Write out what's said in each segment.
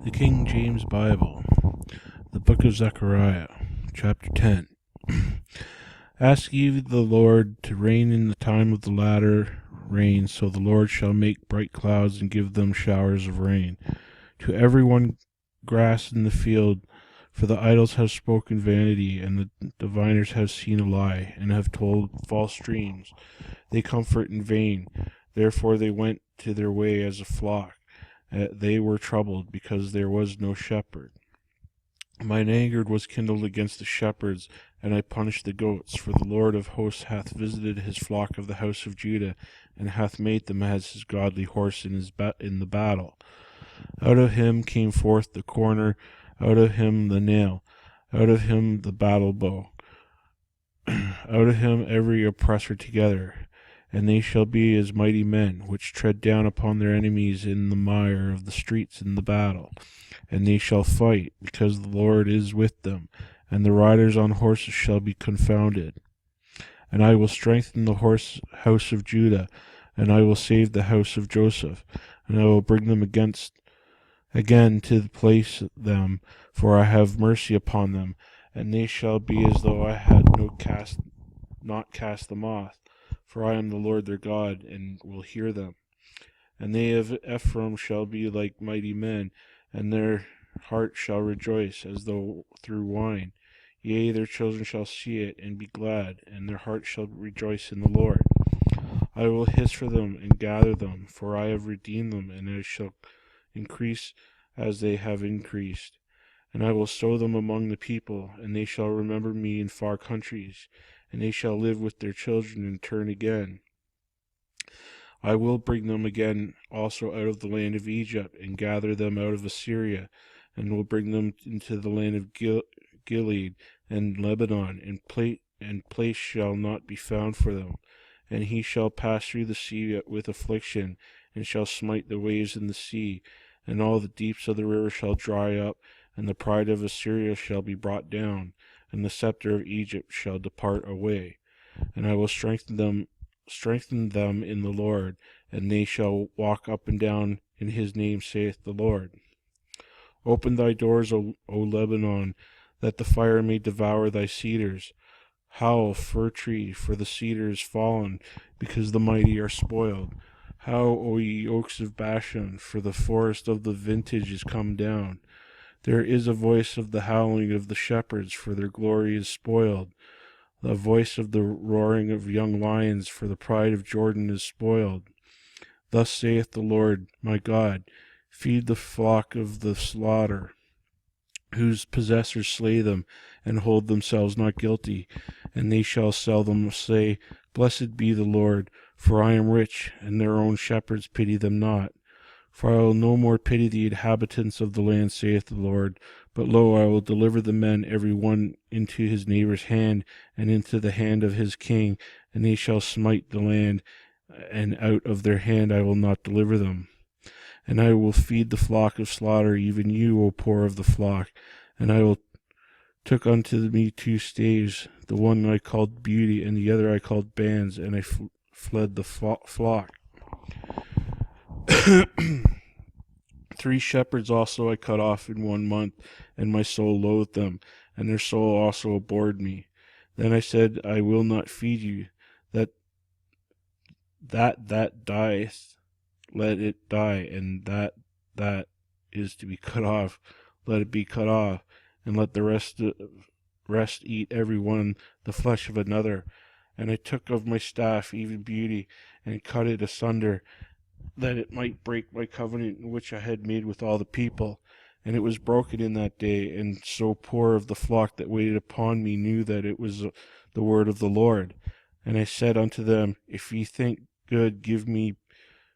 The King James Bible, the book of Zechariah, chapter 10. Ask ye the Lord to rain in the time of the latter rain, so the Lord shall make bright clouds and give them showers of rain. To every one grass in the field, for the idols have spoken vanity, and the diviners have seen a lie, and have told false dreams. They comfort in vain. Therefore they went to their way as a flock. They were troubled, because there was no shepherd. Mine anger was kindled against the shepherds, and I punished the goats. For the Lord of hosts hath visited his flock of the house of Judah, and hath made them as his godly horse in the battle. Out of him came forth the corner, out of him the nail, out of him the battle bow, out of him every oppressor together. And they shall be as mighty men, which tread down upon their enemies in the mire of the streets in the battle. And they shall fight, because the Lord is with them, and the riders on horses shall be confounded. And I will strengthen the house of Judah, and I will save the house of Joseph, and I will bring them again to the place them, for I have mercy upon them, and they shall be as though I had not cast them off. For I am the Lord their God, and will hear them. And they of Ephraim shall be like mighty men, and their heart shall rejoice as though through wine. Yea, their children shall see it, and be glad, and their heart shall rejoice in the Lord. I will hiss for them, and gather them, for I have redeemed them, and I shall increase as they have increased. And I will sow them among the people, and they shall remember me in far countries, and they shall live with their children and turn again. I will bring them again also out of the land of Egypt, and gather them out of Assyria, and will bring them into the land of Gilead and Lebanon, and place shall not be found for them. And he shall pass through the sea with affliction, and shall smite the waves in the sea, and all the deeps of the river shall dry up, and the pride of Assyria shall be brought down, and the scepter of Egypt shall depart away. And I will strengthen them in the Lord, and they shall walk up and down in his name, saith the Lord. Open thy doors, O Lebanon, that the fire may devour thy cedars. Howl, fir tree, for the cedar is fallen, because the mighty are spoiled. Howl, O ye oaks of Bashan, for the forest of the vintage is come down. There is a voice of the howling of the shepherds, for their glory is spoiled. The voice of the roaring of young lions, for the pride of Jordan is spoiled. Thus saith the Lord my God, feed the flock of the slaughter, whose possessors slay them, and hold themselves not guilty, and they shall seldom say, Blessed be the Lord, for I am rich, and their own shepherds pity them not. For I will no more pity the inhabitants of the land, saith the Lord, but lo, I will deliver the men every one into his neighbour's hand, and into the hand of his king, and they shall smite the land, and out of their hand I will not deliver them. And I will feed the flock of slaughter, even you, O poor of the flock. And I will took unto me 2 staves, the one I called Beauty, and the other I called Bands, and I fled the flock. 3 shepherds also I cut off in 1 month, and my soul loathed them, and their soul also abhorred me. Then I said, I will not feed you, that dieth, let it die, and that is to be cut off, let it be cut off, and let the rest eat every one the flesh of another. And I took of my staff, even Beauty, and cut it asunder, that it might break my covenant which I had made with all the people. And it was broken in that day, and so poor of the flock that waited upon me knew that it was the word of the Lord. And I said unto them, If ye think good, give me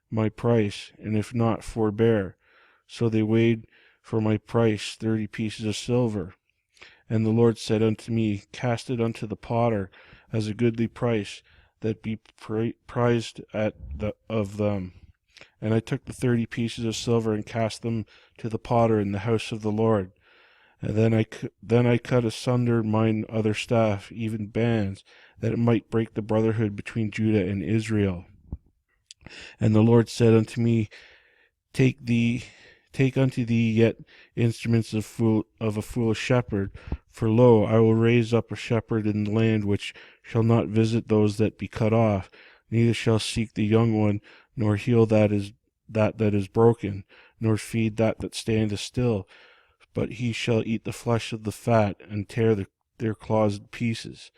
my price, and if not, forbear. So they weighed for my price 30 pieces of silver. And the Lord said unto me, Cast it unto the potter as a goodly price, that be prized of them. And I took the 30 pieces of silver, and cast them to the potter in the house of the Lord. And then I cut asunder mine other staff, even Bands, that it might break the brotherhood between Judah and Israel. And the Lord said unto me, Take Take unto thee yet instruments of a foolish shepherd. For lo, I will raise up a shepherd in the land which shall not visit those that be cut off, neither shall seek the young one, nor heal that is broken, nor feed that standeth still. But he shall eat the flesh of the fat, and tear their claws in pieces.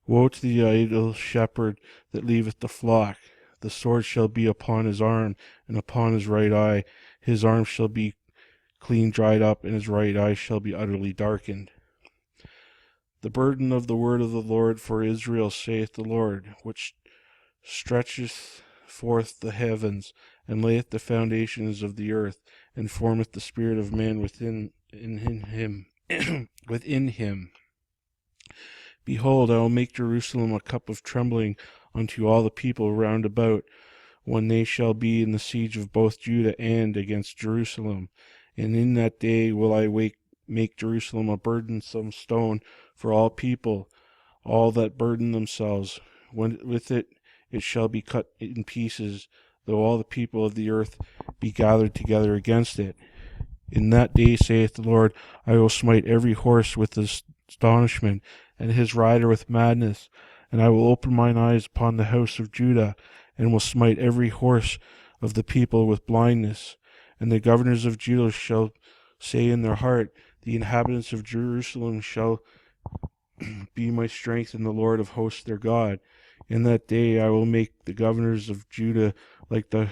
Woe to the idle shepherd that leaveth the flock! The sword shall be upon his arm, and upon his right eye. His arm shall be clean dried up, and his right eye shall be utterly darkened. The burden of the word of the Lord for Israel, saith the Lord, which stretcheth forth the heavens, and layeth the foundations of the earth, and formeth the spirit of man within him. within him. Behold, I will make Jerusalem a cup of trembling unto all the people round about, when they shall be in the siege of both Judah and against Jerusalem. And in that day will I make Jerusalem a burdensome stone for all people, all that burden themselves. With it shall be cut in pieces, though all the people of the earth be gathered together against it. In that day, saith the Lord, I will smite every horse with astonishment, and his rider with madness. And I will open mine eyes upon the house of Judah, and will smite every horse of the people with blindness. And the governors of Judah shall say in their heart, the inhabitants of Jerusalem shall be my strength, and the Lord of hosts their God. In that day I will make the governors of Judah like the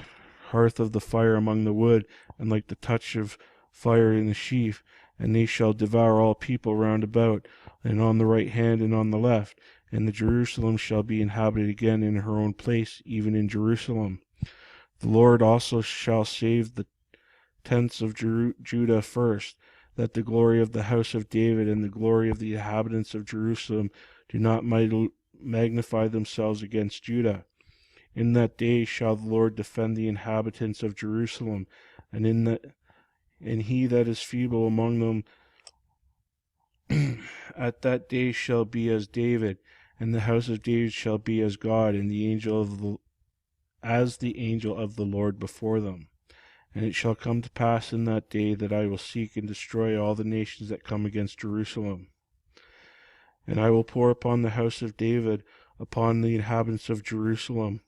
hearth of the fire among the wood, and like the touch of fire in the sheaf, and they shall devour all people round about, and on the right hand and on the left. And the Jerusalem shall be inhabited again in her own place, even in Jerusalem. The Lord also shall save the tents of Judah first, that the glory of the house of David and the glory of the inhabitants of Jerusalem do not magnify themselves against Judah. In that day shall the Lord defend the inhabitants of Jerusalem, and he that is feeble among them at that day shall be as David, and the house of David shall be as God, and the angel of the Lord before them. And it shall come to pass in that day that I will seek and destroy all the nations that come against Jerusalem. And I will pour upon the house of David, upon the inhabitants of Jerusalem,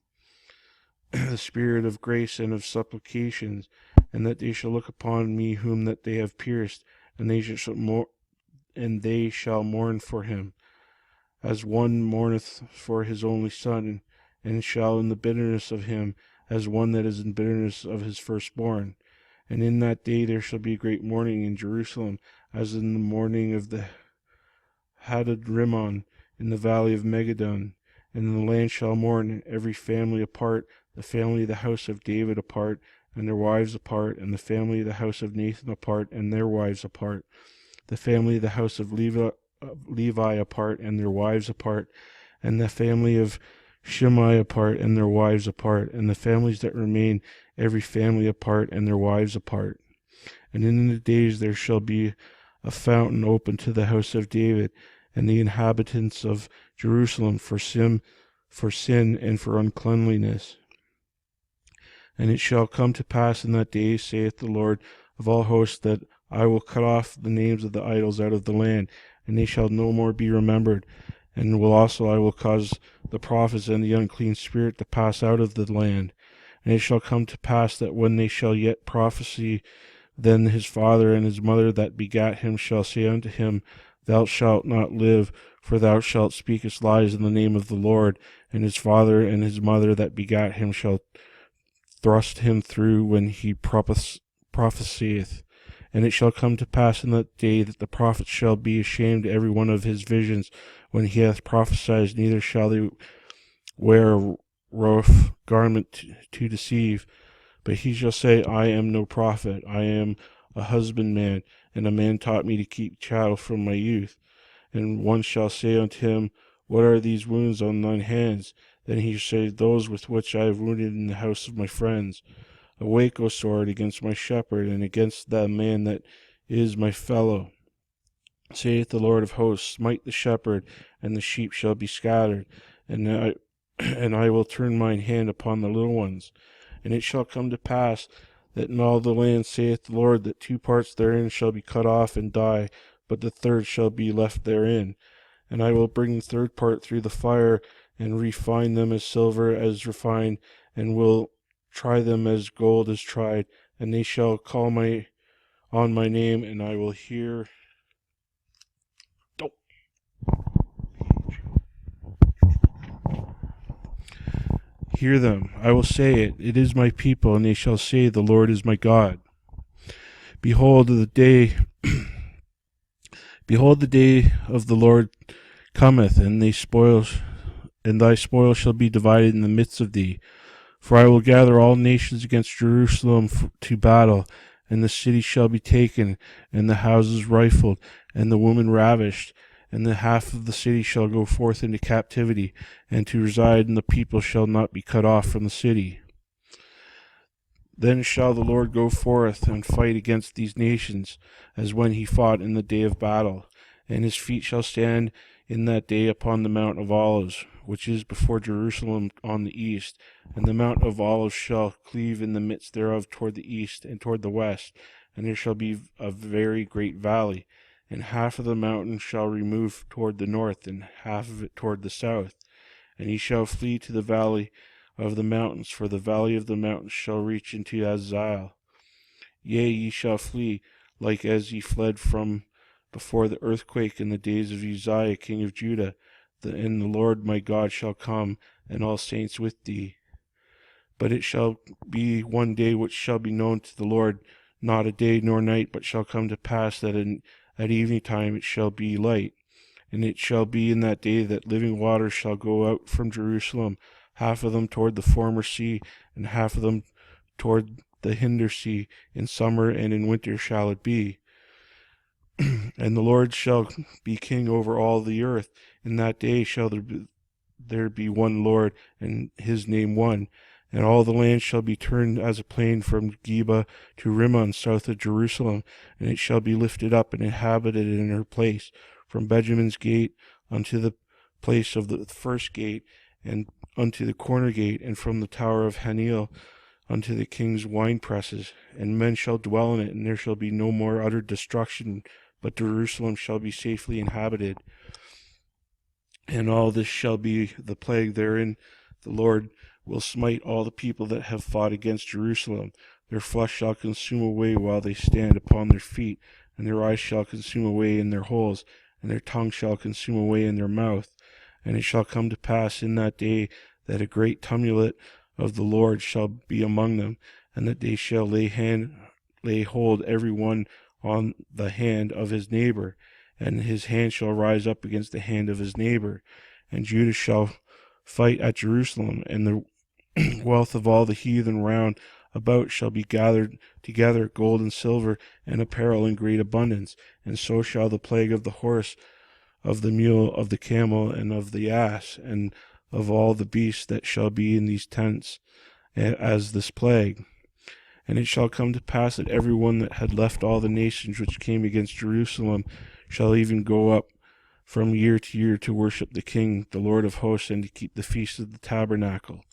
the spirit of grace and of supplications, and that they shall look upon me whom that they have pierced, and they shall mourn for him, as one mourneth for his only son, and shall in the bitterness of him, as one that is in bitterness of his firstborn. And in that day there shall be great mourning in Jerusalem, as in the mourning of the Hadad Rimmon in the valley of Megiddon. And the land shall mourn, every family apart, the family of the house of David apart, and their wives apart, and the family of the house of Nathan apart, and their wives apart, the family of the house of Levi apart, and their wives apart, and the family of Shimei apart, and their wives apart, and the families that remain, every family apart, and their wives apart. And in the days there shall be a fountain open to the house of David, and the inhabitants of Jerusalem for sin and for uncleanliness. And it shall come to pass in that day, saith the Lord of all hosts, that I will cut off the names of the idols out of the land, and they shall no more be remembered. And I will cause the prophets and the unclean spirit to pass out of the land. And it shall come to pass that when they shall yet prophesy, then his father and his mother that begat him shall say unto him, Thou shalt not live, for thou shalt speakest lies in the name of the Lord. And his father and his mother that begat him shall thrust him through when he prophesieth. And it shall come to pass in that day that the prophets shall be ashamed every one of his visions when he hath prophesied, neither shall they wear a rough garment to deceive. But he shall say, I am no prophet, I am a husbandman, and a man taught me to keep cattle from my youth. And one shall say unto him, What are these wounds on thine hands? Then he shall say, Those with which I have wounded in the house of my friends. Awake, O sword, against my shepherd, and against that man that is my fellow. Saith the Lord of hosts, Smite the shepherd, and the sheep shall be scattered, and I will turn mine hand upon the little ones. And it shall come to pass that in all the land saith the Lord, that 2 parts therein shall be cut off and die, but the third shall be left therein. And I will bring the third part through the fire, and refine them as silver is refined, and will try them as gold is tried, and they shall call on my name, and I will hear. Oh. Hear them. I will say it. It is my people, and they shall say, the Lord is my God. Behold, the day of the Lord cometh, and thy spoil shall be divided in the midst of thee. For I will gather all nations against Jerusalem to battle, and the city shall be taken, and the houses rifled, and the women ravished, and the half of the city shall go forth into captivity, and to reside, and the people shall not be cut off from the city. Then shall the Lord go forth and fight against these nations, as when he fought in the day of battle. And his feet shall stand in that day upon the Mount of Olives, which is before Jerusalem on the east. And the Mount of Olives shall cleave in the midst thereof toward the east and toward the west. And there shall be a very great valley. And half of the mountain shall remove toward the north, and half of it toward the south. And ye shall flee to the valley of the mountains, for the valley of the mountains shall reach into Azal. Yea, ye shall flee, like as ye fled from before the earthquake in the days of Uzziah king of Judah. And the Lord my God shall come, and all saints with thee. But it shall be one day which shall be known to the Lord, not a day nor night, but shall come to pass that at evening time it shall be light. And it shall be in that day that living waters shall go out from Jerusalem, half of them toward the former sea, and half of them toward the hinder sea. In summer and in winter shall it be. And the Lord shall be king over all the earth. In that day shall there be one Lord, and his name one. And all the land shall be turned as a plain from Geba to Rimmon south of Jerusalem, and it shall be lifted up and inhabited in her place, from Benjamin's gate unto the place of the first gate, and unto the corner gate, and from the tower of Haneel unto the king's wine presses. And men shall dwell in it, and there shall be no more utter destruction, but Jerusalem shall be safely inhabited. And all this shall be the plague therein. The Lord will smite all the people that have fought against Jerusalem. Their flesh shall consume away while they stand upon their feet, and their eyes shall consume away in their holes, and their tongue shall consume away in their mouth. And it shall come to pass in that day that a great tumult of the Lord shall be among them, and that they shall lay hold every one on the hand of his neighbor, and his hand shall rise up against the hand of his neighbor. And Judah shall fight at Jerusalem, and the wealth of all the heathen round about shall be gathered together, gold and silver, and apparel in great abundance. And so shall the plague of the horse, of the mule, of the camel, and of the ass, and of all the beasts that shall be in these tents, as this plague. And it shall come to pass that every one that had left all the nations which came against Jerusalem shall even go up from year to year to worship the King, the Lord of hosts, and to keep the feast of the tabernacle.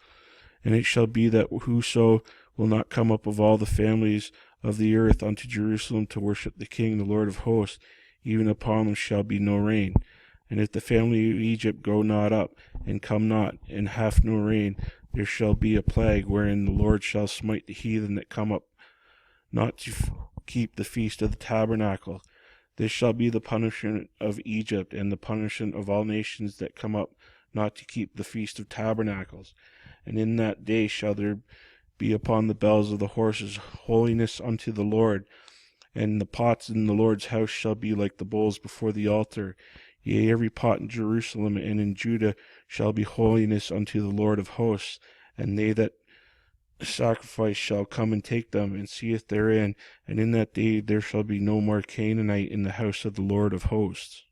And it shall be that whoso will not come up of all the families of the earth unto Jerusalem to worship the King, the Lord of hosts, even upon them shall be no rain. And if the family of Egypt go not up, and come not, and hath no rain, there shall be a plague, wherein the Lord shall smite the heathen that come up not to keep the feast of the tabernacle. This shall be the punishment of Egypt, and the punishment of all nations that come up not to keep the feast of tabernacles. And in that day shall there be upon the bells of the horses holiness unto the Lord, and the pots in the Lord's house shall be like the bowls before the altar. Yea, every pot in Jerusalem and in Judah shall be holiness unto the Lord of hosts, and they that sacrifice shall come and take them, and seeth therein. And in that day there shall be no more Canaanite in the house of the Lord of hosts.